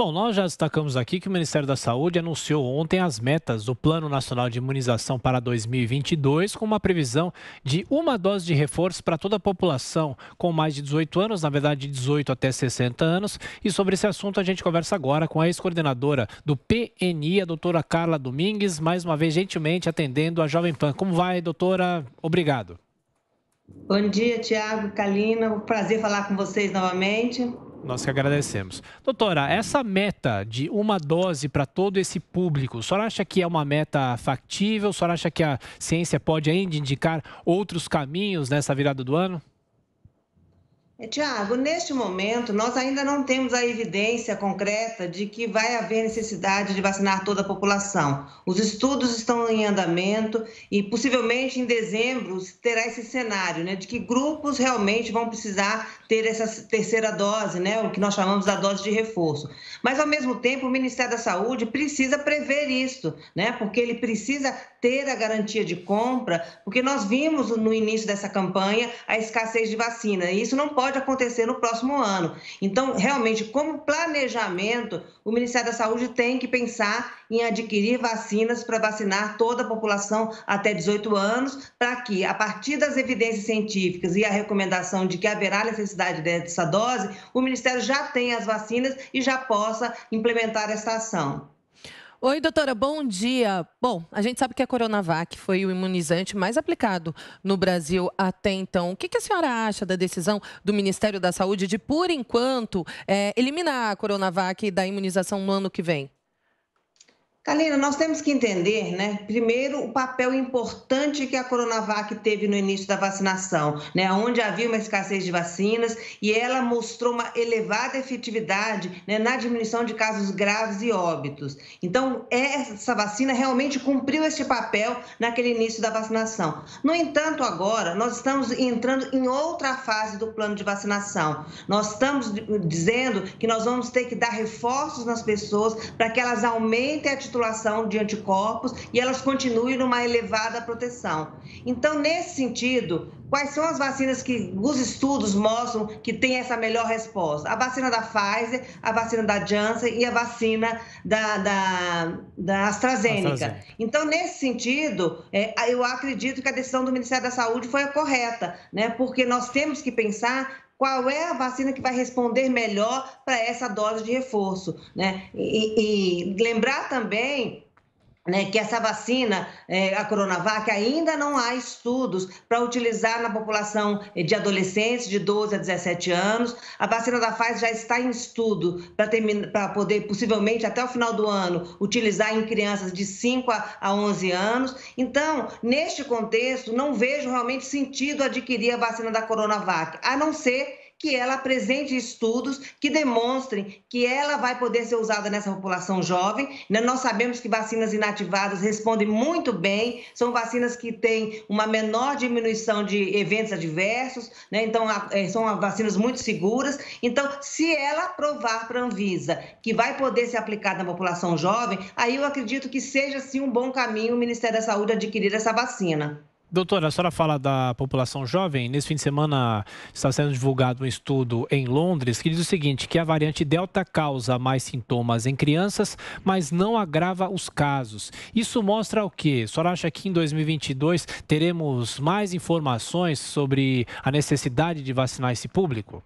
Bom, nós já destacamos aqui que o Ministério da Saúde anunciou ontem as metas do Plano Nacional de Imunização para 2022, com uma previsão de uma dose de reforço para toda a população com mais de 18 anos, na verdade de 18 até 60 anos. E sobre esse assunto a gente conversa agora com a ex-coordenadora do PNI, a doutora Carla Domingues, mais uma vez gentilmente atendendo a Jovem Pan. Como vai, doutora? Obrigado. Bom dia, Tiago, Kalina. Um prazer falar com vocês novamente. Nós que agradecemos. Doutora, essa meta de uma dose para todo esse público, a senhora acha que é uma meta factível? A senhora acha que a ciência pode ainda indicar outros caminhos nessa virada do ano? Tiago, neste momento, nós ainda não temos a evidência concreta de que vai haver necessidade de vacinar toda a população. Os estudos estão em andamento e possivelmente em dezembro terá esse cenário, né, de que grupos realmente vão precisar ter essa terceira dose, né, o que nós chamamos da dose de reforço. Mas, ao mesmo tempo, o Ministério da Saúde precisa prever isso, né, porque ele precisa ter a garantia de compra, porque nós vimos no início dessa campanha a escassez de vacina, e isso não pode acontecer no próximo ano. Então, realmente, como planejamento, o Ministério da Saúde tem que pensar em adquirir vacinas para vacinar toda a população até 18 anos, para que, a partir das evidências científicas e a recomendação de que haverá necessidade dessa dose, o Ministério já tenha as vacinas e já possa implementar essa ação. Oi, doutora, bom dia. Bom, a gente sabe que a Coronavac foi o imunizante mais aplicado no Brasil até então. O que a senhora acha da decisão do Ministério da Saúde de, por enquanto, eliminar a Coronavac da imunização no ano que vem? Kalina, nós temos que entender, né, primeiro, o papel importante que a Coronavac teve no início da vacinação, né, onde havia uma escassez de vacinas e ela mostrou uma elevada efetividade, né, na diminuição de casos graves e óbitos. Então, essa vacina realmente cumpriu esse papel naquele início da vacinação. No entanto, agora, nós estamos entrando em outra fase do plano de vacinação. Nós estamos dizendo que nós vamos ter que dar reforços nas pessoas para que elas aumentem a titulação de anticorpos e elas continuem numa elevada proteção. Então, nesse sentido, quais são as vacinas que os estudos mostram que tem essa melhor resposta? A vacina da Pfizer, a vacina da Janssen e a vacina da AstraZeneca. Então, nesse sentido, eu acredito que a decisão do Ministério da Saúde foi a correta, né? Porque nós temos que pensar qual é a vacina que vai responder melhor para essa dose de reforço, né? E lembrar também, né, que essa vacina, a Coronavac, ainda não há estudos para utilizar na população de adolescentes de 12 a 17 anos. A vacina da Pfizer já está em estudo para poder, possivelmente, até o final do ano, utilizar em crianças de 5 a 11 anos. Então, neste contexto, não vejo realmente sentido adquirir a vacina da Coronavac, a não ser que ela apresente estudos que demonstrem que ela vai poder ser usada nessa população jovem, né? Nós sabemos que vacinas inativadas respondem muito bem, são vacinas que têm uma menor diminuição de eventos adversos, né? Então, são vacinas muito seguras. Então, se ela provar para a Anvisa que vai poder ser aplicada na população jovem, aí eu acredito que seja, sim, um bom caminho o Ministério da Saúde adquirir essa vacina. Doutora, a senhora fala da população jovem. Nesse fim de semana está sendo divulgado um estudo em Londres que diz o seguinte, que a variante Delta causa mais sintomas em crianças, mas não agrava os casos. Isso mostra o quê? A senhora acha que em 2022 teremos mais informações sobre a necessidade de vacinar esse público?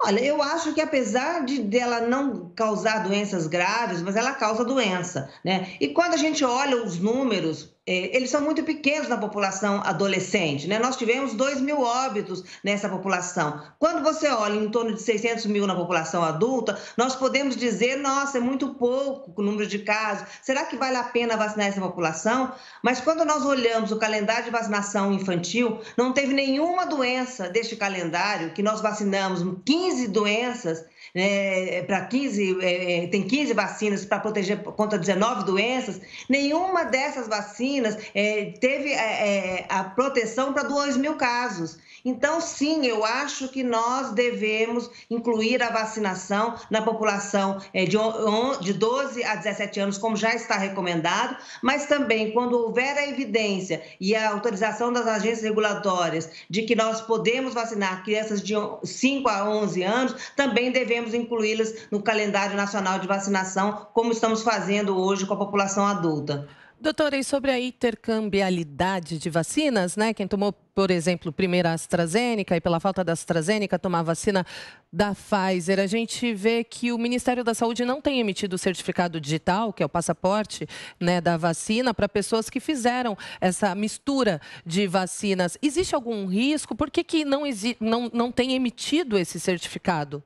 Olha, eu acho que apesar dela não causar doenças graves, mas ela causa doença, né? E quando a gente olha os números, eles são muito pequenos na população adolescente, né? Nós tivemos 2.000 óbitos nessa população. Quando você olha em torno de 600 mil na população adulta, nós podemos dizer, nossa, é muito pouco o número de casos. Será que vale a pena vacinar essa população? Mas quando nós olhamos o calendário de vacinação infantil, não teve nenhuma doença deste calendário que nós vacinamos 15 doenças, tem 15 vacinas para proteger contra 19 doenças, nenhuma dessas vacinas teve a proteção para 2.000 casos. Então, sim, eu acho que nós devemos incluir a vacinação na população de 12 a 17 anos, como já está recomendado, mas também quando houver a evidência e a autorização das agências regulatórias de que nós podemos vacinar crianças de 5 a 11 anos, também devemos incluí-las no calendário nacional de vacinação, como estamos fazendo hoje com a população adulta. Doutora, e sobre a intercambiabilidade de vacinas, né? Quem tomou, por exemplo, primeiro a AstraZeneca e pela falta da AstraZeneca tomar a vacina da Pfizer, a gente vê que o Ministério da Saúde não tem emitido o certificado digital, que é o passaporte, né, da vacina, para pessoas que fizeram essa mistura de vacinas. Existe algum risco? Por que não tem emitido esse certificado?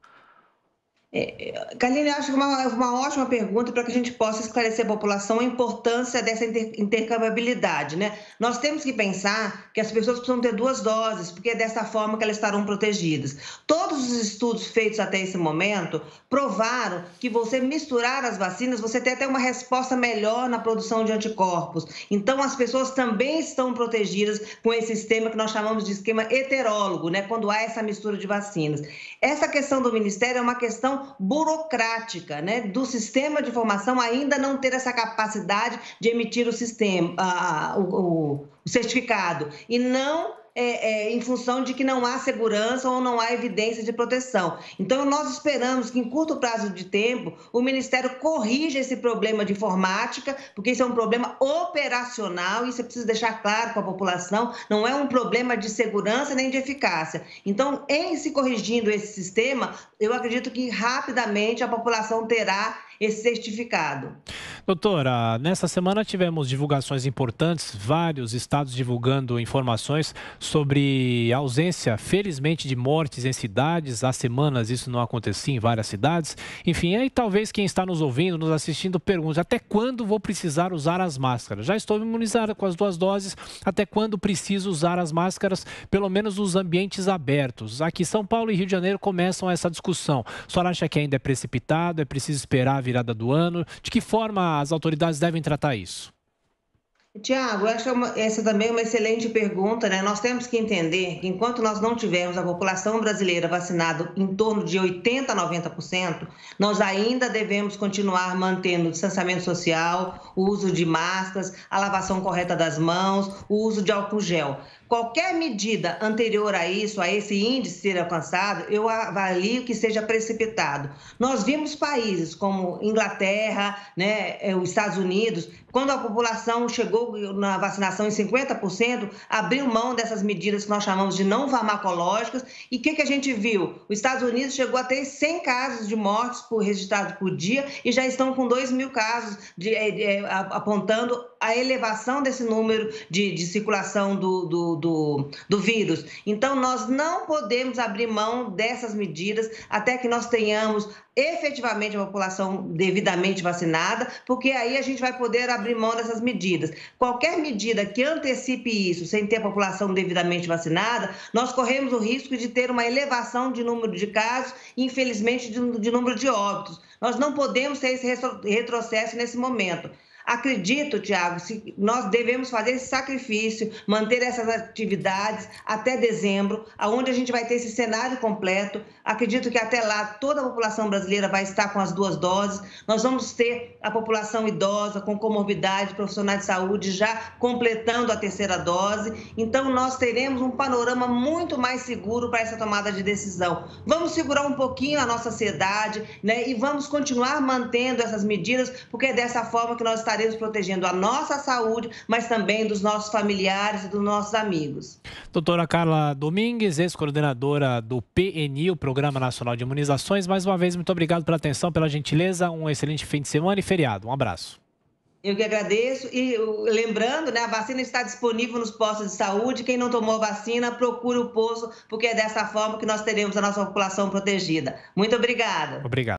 Kaline, eu acho que é uma ótima pergunta para que a gente possa esclarecer a população a importância dessa intercambiabilidade, né? Nós temos que pensar que as pessoas precisam ter 2 doses, porque é dessa forma que elas estarão protegidas. Todos os estudos feitos até esse momento provaram que você misturar as vacinas, você tem até uma resposta melhor na produção de anticorpos. Então, as pessoas também estão protegidas com esse esquema que nós chamamos de esquema heterólogo, né? Quando há essa mistura de vacinas. Essa questão do Ministério é uma questão burocrática, né, do sistema de informação ainda não ter essa capacidade de emitir o certificado e não em função de que não há segurança ou não há evidência de proteção. Então, nós esperamos que, em curto prazo de tempo, o Ministério corrija esse problema de informática, porque isso é um problema operacional e isso é preciso deixar claro para a população, não é um problema de segurança nem de eficácia. Então, em se corrigindo esse sistema, eu acredito que rapidamente a população terá esse certificado. Doutora, nessa semana tivemos divulgações importantes, vários estados divulgando informações sobre a ausência, felizmente, de mortes em cidades. Há semanas isso não acontecia em várias cidades. Enfim, aí talvez quem está nos ouvindo, nos assistindo, pergunte: até quando vou precisar usar as máscaras? Já estou imunizada com as 2 doses, até quando preciso usar as máscaras, pelo menos nos ambientes abertos? Aqui São Paulo e Rio de Janeiro começam essa discussão. A senhora acha que ainda é precipitado, é preciso esperar a virada do ano? De que forma as autoridades devem tratar isso? Tiago, eu acho que essa também é uma excelente pergunta, né? Nós temos que entender que enquanto nós não tivermos a população brasileira vacinada em torno de 80% a 90%, nós ainda devemos continuar mantendo o distanciamento social, o uso de máscaras, a lavação correta das mãos, o uso de álcool gel. Qualquer medida anterior a isso, a esse índice ser alcançado, eu avalio que seja precipitado. Nós vimos países como Inglaterra, né, os Estados Unidos, quando a população chegou na vacinação em 50%, abriu mão dessas medidas que nós chamamos de não farmacológicas. E o que a gente viu? Os Estados Unidos chegou a ter 100 casos de mortes registrados por dia e já estão com 2.000 casos apontando a elevação desse número de circulação do vírus. Então, nós não podemos abrir mão dessas medidas até que nós tenhamos efetivamente a população devidamente vacinada, porque aí a gente vai poder abrir mão dessas medidas. Qualquer medida que antecipe isso, sem ter a população devidamente vacinada, nós corremos o risco de ter uma elevação de número de casos e, infelizmente, de número de óbitos. Nós não podemos ter esse retrocesso nesse momento. Acredito, Tiago, nós devemos fazer esse sacrifício, manter essas atividades até dezembro, onde a gente vai ter esse cenário completo. Acredito que até lá toda a população brasileira vai estar com as 2 doses. Nós vamos ter a população idosa, com comorbidade, profissionais de saúde já completando a 3ª dose. Então, nós teremos um panorama muito mais seguro para essa tomada de decisão. Vamos segurar um pouquinho a nossa ansiedade, né? E vamos continuar mantendo essas medidas, porque é dessa forma que nós estaremos protegendo a nossa saúde, mas também dos nossos familiares e dos nossos amigos. Doutora Carla Domingues, ex-coordenadora do PNI, o Programa Nacional de Imunizações. Mais uma vez, muito obrigado pela atenção, pela gentileza. Um excelente fim de semana e feriado. Um abraço. Eu que agradeço. E lembrando, né, a vacina está disponível nos postos de saúde. Quem não tomou vacina, procure o posto, porque é dessa forma que nós teremos a nossa população protegida. Muito obrigada. Obrigado.